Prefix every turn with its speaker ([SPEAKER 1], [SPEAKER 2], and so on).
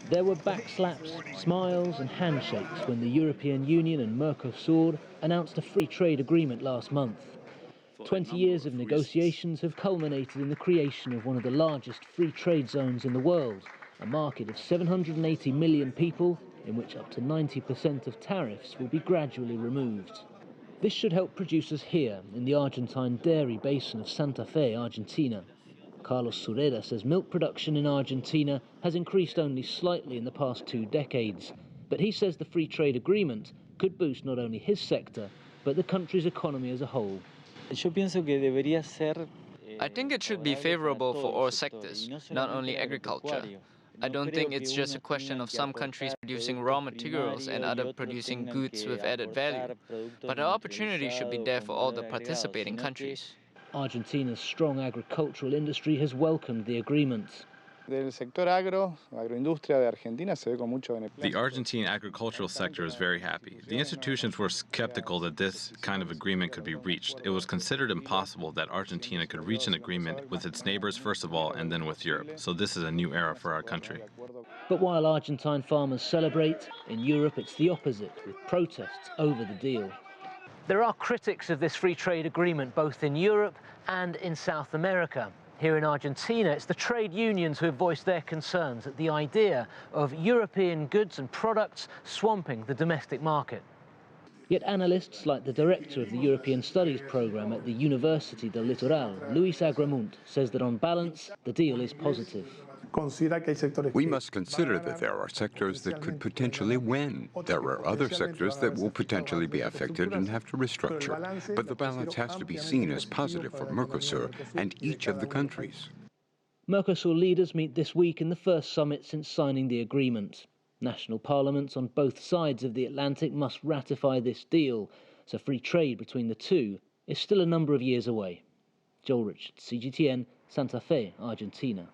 [SPEAKER 1] There were backslaps, smiles and handshakes when the European Union and MERCOSUR announced a free trade agreement last month. 20 years of negotiations have culminated in the creation of one of the largest free trade zones in the world, a market of 780 million people in which up to 90% of tariffs will be gradually removed. This should help producers here in the Argentine dairy basin of Santa Fe, Argentina. Carlos Sureda says milk production in Argentina has increased only slightly in the past 2 decades, but he says the free trade agreement could boost not only his sector, but the country's economy as a whole.
[SPEAKER 2] I think it should be favorable for all sectors, not only agriculture. I don't think it's just a question of some countries producing raw materials and others producing goods with added value, but the opportunity should be there for all the participating countries.
[SPEAKER 1] Argentina's strong agricultural industry has welcomed the agreement.
[SPEAKER 3] The
[SPEAKER 4] Argentine agricultural sector is very happy. The institutions were skeptical that this kind of agreement could be reached. It was considered impossible that Argentina could reach an agreement with its neighbors first of all and then with Europe. So this is a new era for our country.
[SPEAKER 1] But while Argentine farmers celebrate, in Europe it's the opposite, with protests over the deal. There are critics of this free trade agreement both in Europe and in South America. Here in Argentina, it's the trade unions who have voiced their concerns at the idea of European goods and products swamping the domestic market. Yet analysts like the director of the European Studies programme at the University del Litoral, Luis Agramunt, says that on balance, the deal is positive.
[SPEAKER 5] We must consider that there are sectors that could potentially win. There are other sectors that will potentially be affected and have to restructure. But the balance has to be seen as positive for MERCOSUR and each of the countries.
[SPEAKER 1] MERCOSUR leaders meet this week in the first summit since signing the agreement. National parliaments on both sides of the Atlantic must ratify this deal, so free trade between the two is still a number of years away. Joel Richards, CGTN, Santa Fe, Argentina.